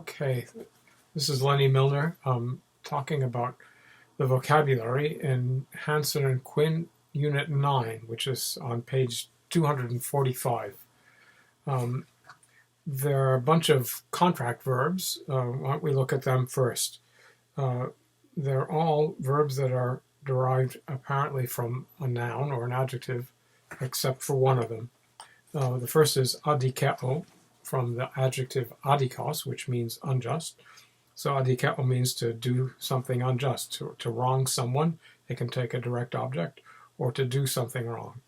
Okay, this is Lenny Muellner talking about the vocabulary in Hansen and Quinn Unit 9, which is on page 245. There are a bunch of contract verbs. Why don't we look at them first? They're all verbs that are derived apparently from a noun or an adjective, except for one of them. The first is adikeo, from the adjective adikos, which means unjust. So adikeo means to do something unjust, to wrong someone. It can take a direct object, or to do something wrong.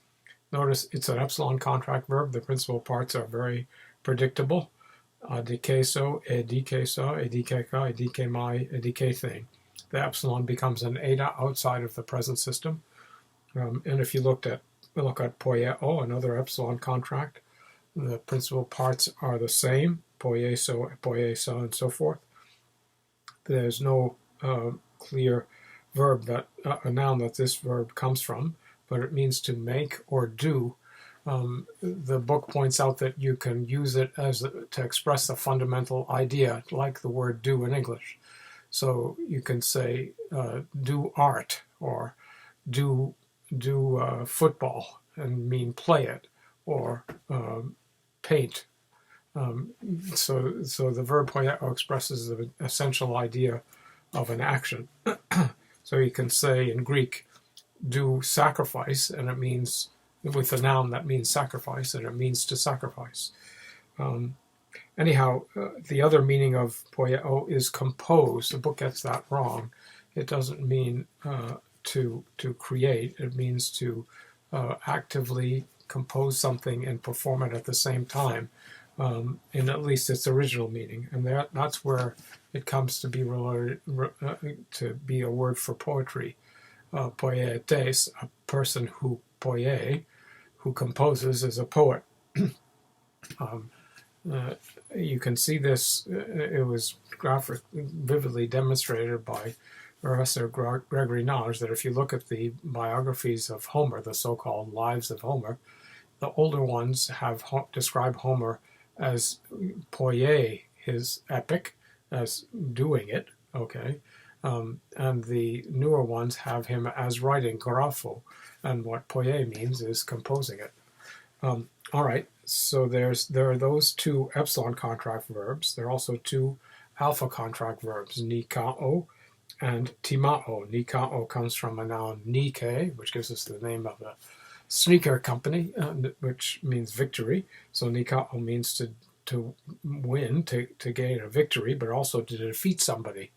Notice it's an epsilon contract verb. The principal parts are very predictable. Adikeso, edikeso, edikeka, edikemai, edikething. The epsilon becomes an eta outside of the present system. And if you look at poieo, another epsilon contract, the principal parts are the same, poieso, poieso, and so forth. There's no clear verb a noun that this verb comes from, but it means to make or do. The book points out that you can use it to express a fundamental idea, like the word do in English. So you can say do art or do football and mean play it, or paint. So the verb poieo expresses the essential idea of an action. So you can say in Greek, do sacrifice, and it means, with a noun that means sacrifice, and it means to sacrifice. Anyhow, the other meaning of poieo is compose. The book gets that wrong. It doesn't mean to create. It means to actively compose something and perform it at the same time, in at least its original meaning. And that's where it comes to be related, to be a word for poetry. Poietes, a person who composes, is a poet. You can see this. It was vividly demonstrated by Professor Gregory Nage, that if you look at the biographies of Homer, the so-called lives of Homer, the older ones have described Homer as poie his epic, as doing it, okay, and the newer ones have him as writing grapho, and what poie means is composing it. All right, so there are those two epsilon contract verbs. There are also two alpha contract verbs, nikao and timao. Nikao comes from a noun nike, which gives us the name of a sneaker company, which means victory. So nikao means to win, to gain a victory, but also to defeat somebody.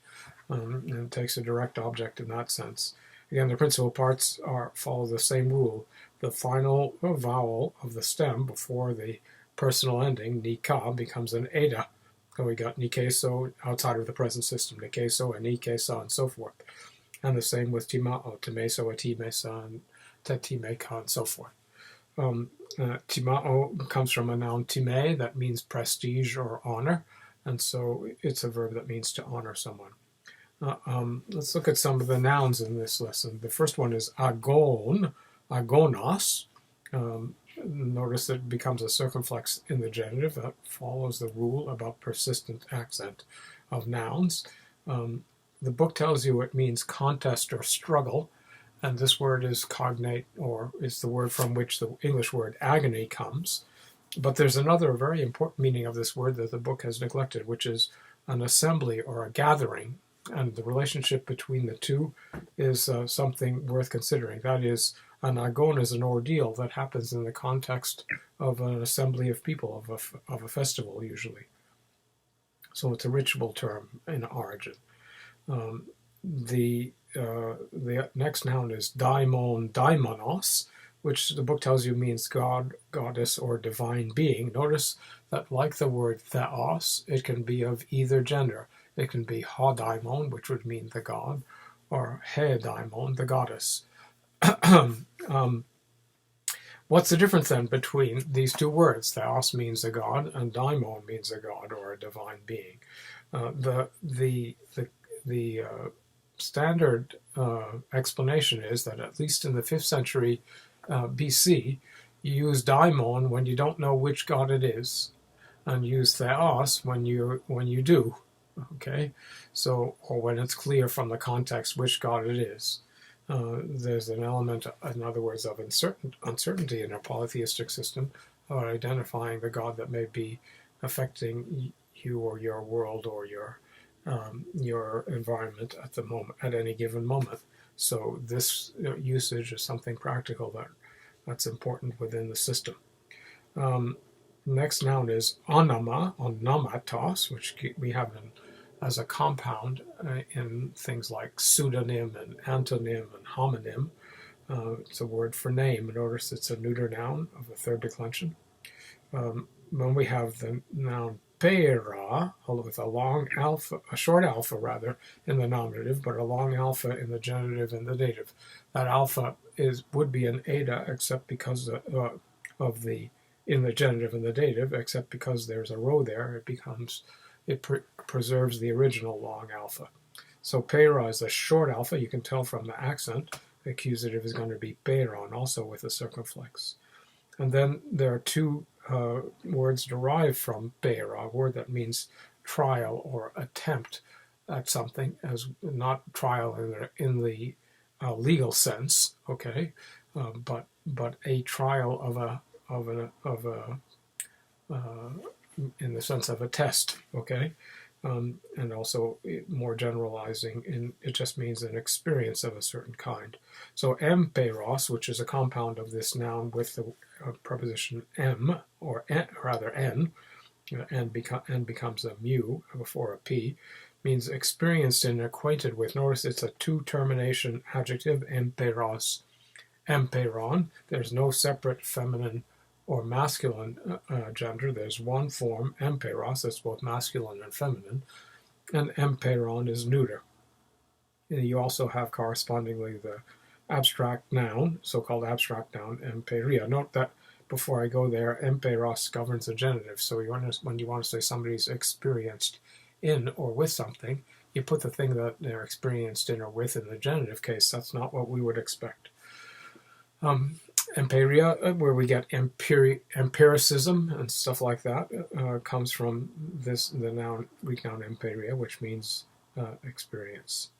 And it takes a direct object in that sense. Again, the principal parts follow the same rule. The final vowel of the stem before the personal ending, nika, becomes an eta. So we got nikeso outside of the present system, nikeso and nikesa, and so forth. And the same with timao, timeso, atimesa, and tetimeka, and so forth. Timao comes from a noun time, that means prestige or honor, and so it's a verb that means to honor someone. Let's look at some of the nouns in this lesson. The first one is agon, agonos. Notice that it becomes a circumflex in the genitive. That follows the rule about persistent accent of nouns. The book tells you it means contest or struggle, and this word is cognate, or is the word from which the English word agony comes. But there's another very important meaning of this word that the book has neglected, which is an assembly or a gathering, and the relationship between the two is something worth considering. That is, an agon is an ordeal that happens in the context of an assembly of people, of a festival usually. So it's a ritual term in origin. The next noun is daimon, daimonos, which the book tells you means god, goddess, or divine being. Notice that, like the word theos, it can be of either gender. It can be ha daimon, which would mean the god, or he daimon, the goddess. What's the difference then between these two words? Theos means a god, and daimon means a god or a divine being. The standard explanation is that, at least in the 5th century BC, you use daimon when you don't know which god it is, and use theos when you do. okay? So, or when it's clear from the context which God it is. There's an element, in other words, of uncertainty in a polytheistic system about identifying the God that may be affecting you or your world or your environment at the moment, at any given moment. So this usage is something practical that's important within the system. Next noun is onoma, onomatos, which we have as a compound in things like pseudonym and antonym and homonym. It's a word for name. Notice it's a neuter noun of the third declension. When we have the noun pera, with a long alpha, a short alpha rather, in the nominative, but a long alpha in the genitive and the dative. That alpha would be an eta, except because of the in the genitive and the dative, except because there's a rho there, it preserves the original long alpha. So pera is a short alpha. You can tell from the accent. The accusative is going to be peron, also with a circumflex. And then there are two words derived from pera, a word that means trial or attempt at something, as not trial in the legal sense, okay, but a trial of a in the sense of a test, okay, and also more generalizing, it just means an experience of a certain kind. So emperos, which is a compound of this noun with the preposition em, or rather n, and becomes a mu before a p, means experienced and acquainted with. Notice it's a two-termination adjective, emperos, emperon. There's no separate feminine or masculine gender. There's one form, emperos, that's both masculine and feminine, and emperon is neuter. And you also have correspondingly the abstract noun, so-called abstract noun, emperia. Note that before I go there, emperos governs the genitive. So when you want to say somebody's experienced in or with something, you put the thing that they're experienced in or with in the genitive case. That's not what we would expect. Empiria, where we get empiricism and stuff like that, comes from the Greek noun empiria, which means experience.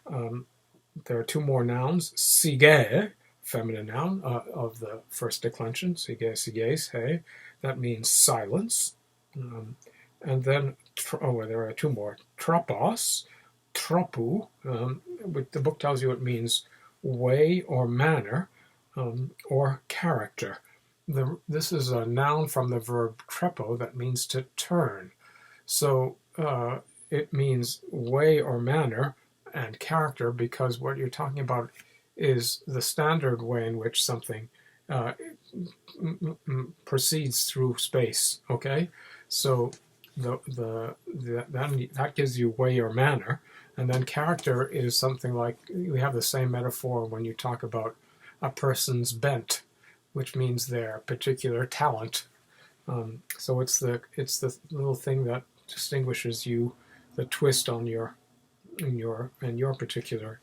There are two more nouns. Sige, feminine noun of the first declension, sige, siges, hey, that means silence. And then, there are two more. Tropos, tropu, the book tells you it means way or manner, or character. This is a noun from the verb trepo that means to turn. So it means way or manner and character because what you're talking about is the standard way in which something proceeds through space. Okay, so that gives you way or manner, and then character is something like we have the same metaphor when you talk about a person's bent, which means their particular talent. So it's the little thing that distinguishes you, the twist on your particular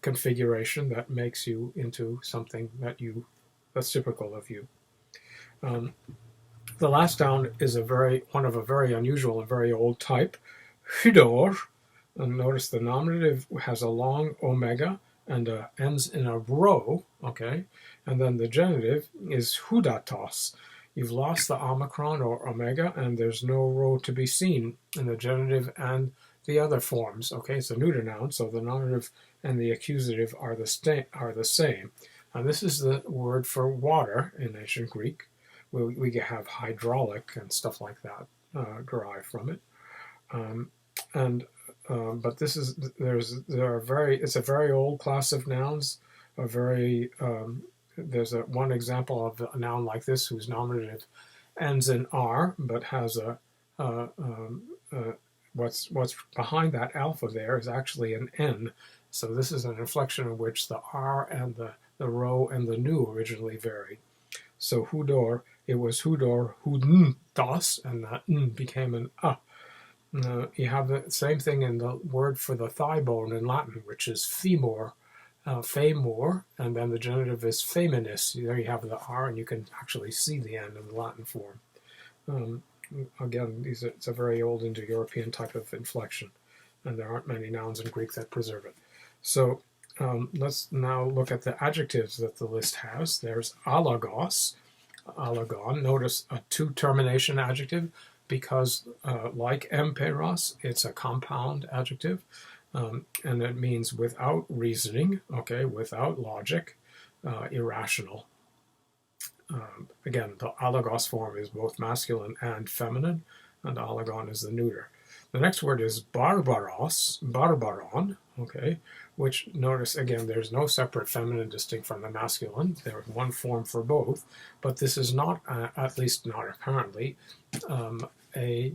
configuration that makes you into something that's typical of you. The last noun is one of a very unusual and very old type, hydor. And notice the nominative has a long omega and ends in a rho, okay? And then the genitive is hudatos. You've lost the omicron or omega, and there's no rho to be seen in the genitive and the other forms, okay? It's a neuter noun, so the nominative and the accusative are the same. And this is the word for water in ancient Greek. We have hydraulic and stuff like that derived from it. But it's a very old class of nouns. There's one example of a noun like this whose nominative ends in R, but has what's behind that alpha there is actually an N. So this is an inflection in which the R and the rho and the nu originally varied. So hudor, it was hudor, hudntos, and that n became an a. You have the same thing in the word for the thigh bone in Latin, which is femur, femur, and then the genitive is feminis. There you have the R, and you can actually see the N in the Latin form. again, it's a very old Indo-European type of inflection, and there aren't many nouns in Greek that preserve it. So let's now look at the adjectives that the list has. There's alagos, alagon. Notice a two-termination adjective because, like emperos, it's a compound adjective, and it means without reasoning, okay, without logic, irrational. Again, the alagos form is both masculine and feminine, and alagon is the neuter. The next word is barbaros, barbaron, okay, which, notice again, there's no separate feminine distinct from the masculine. There's one form for both, but this is not, at least not apparently, a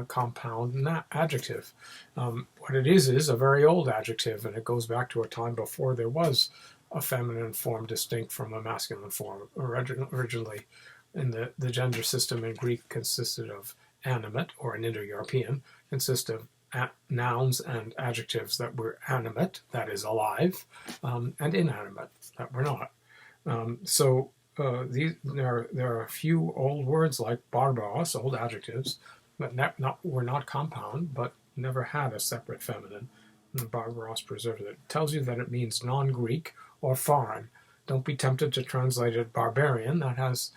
compound adjective. What it is a very old adjective, and it goes back to a time before there was a feminine form distinct from a masculine form. Originally, in the gender system in Greek consisted of animate, or in Indo-European, consist of nouns and adjectives that were animate, that is alive, and inanimate, that were not. There are a few old words like barbaros, old adjectives, that were not compound, but never had a separate feminine. And barbaros preserves it. It tells you that it means non-Greek or foreign. Don't be tempted to translate it barbarian. That has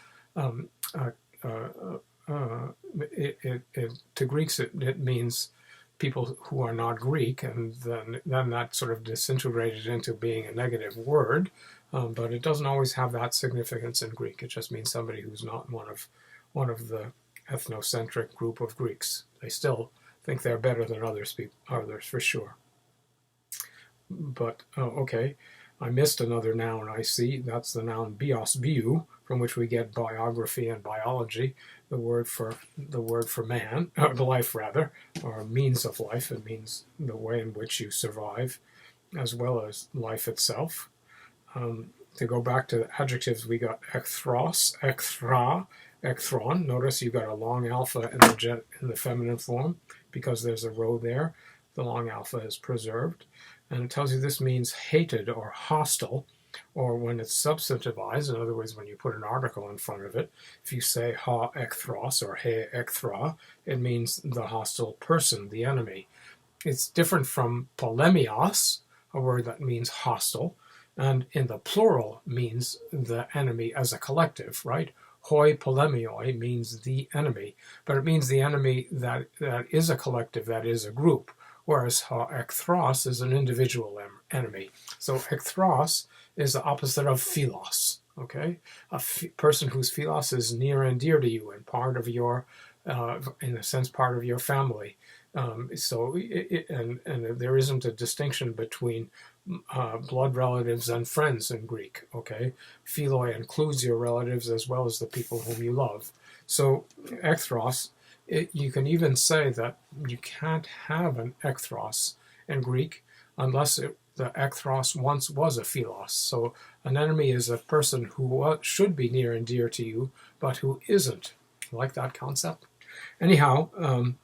to Greeks it means people who are not Greek, and then that sort of disintegrated into being a negative word, but it doesn't always have that significance in Greek. It just means somebody who's not one of the ethnocentric group of Greeks. They still think they're better than others for sure. But okay, I missed another noun I see. That's the noun bios, biou, from which we get biography and biology, the word for man, the life rather, or means of life. It means the way in which you survive, as well as life itself. To go back to the adjectives, we got ekthros, ekthra, ekthron. Notice you got a long alpha in the feminine form because there's a rho there. The long alpha is preserved. And it tells you this means hated or hostile, or when it's substantivized, in other words, when you put an article in front of it, if you say ha ekthros or he ekthra, it means the hostile person, the enemy. It's different from polemios, a word that means hostile, and in the plural means the enemy as a collective, right? Hoi polemioi means the enemy, but it means the enemy that is a collective, that is a group. Whereas ekthros is an individual enemy. So ekthros is the opposite of philos, okay? A person whose philos is near and dear to you and part of your, in a sense, part of your family. And there isn't a distinction between blood relatives and friends in Greek, okay? Philoi includes your relatives as well as the people whom you love. So ekthros, you can even say that you can't have an ekthros in Greek unless the ekthros once was a philos. So an enemy is a person who should be near and dear to you, but who isn't. Like that concept? Anyhow,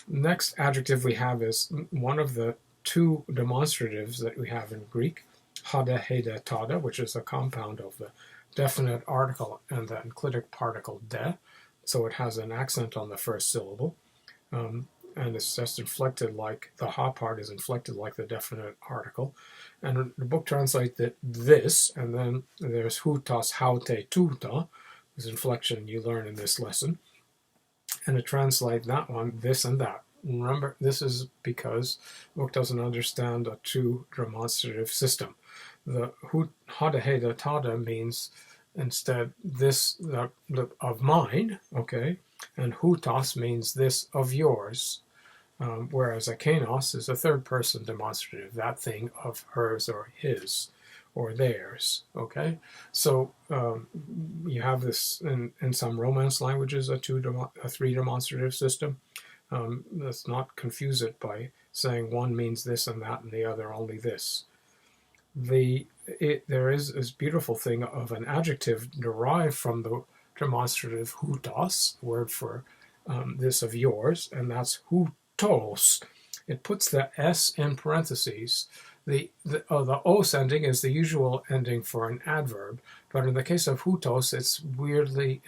next adjective we have is one of the two demonstratives that we have in Greek, hada, heda, tada, which is a compound of the definite article and the enclitic particle de. So it has an accent on the first syllable, and it's just inflected like the ha part is inflected like the definite article. And the book translates it this, and then there's hutas, haute, tuta, this inflection you learn in this lesson, and it translates that one, this and that. Remember, this is because the book doesn't understand a two demonstrative system. The hada, heda, tada means instead this of mine, okay, and hutos means this of yours, whereas akenos is a third person demonstrative, that thing of hers or his or theirs, okay. So you have this in some Romance languages, a three demonstrative system. Let's not confuse it by saying one means this and that and the other only this. There is this beautiful thing of an adjective derived from the demonstrative hutos, word for this of yours, and that's hutos. It puts the S in parentheses. The os ending is the usual ending for an adverb, but in the case of hutos, it's weirdly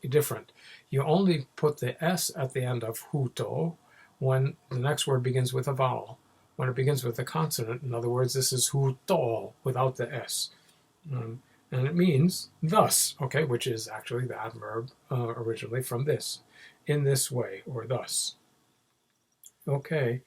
different. You only put the s at the end of huto when the next word begins with a vowel. When it begins with a consonant, in other words, this is huto without the s. And it means thus, okay, which is actually the adverb originally from this, in this way, or thus. Okay,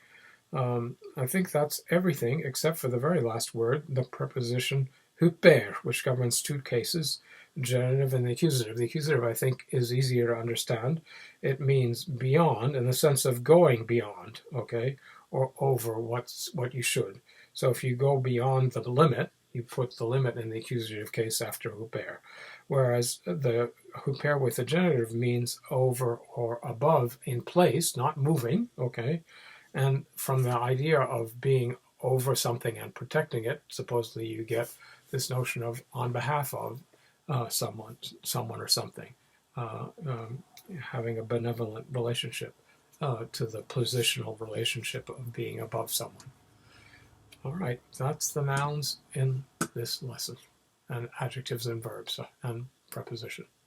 I think that's everything except for the very last word, the preposition hyper, which governs two cases, the genitive and the accusative. The accusative, I think, is easier to understand. It means beyond, in the sense of going beyond, okay, or over what you should. So if you go beyond the limit, you put the limit in the accusative case after hyper. Whereas the hyper with the genitive means over or above in place, not moving, okay? And from the idea of being over something and protecting it, supposedly you get this notion of on behalf of someone or something, having a benevolent relationship to the positional relationship of being above someone. All right, that's the nouns in this lesson, and adjectives and verbs and preposition.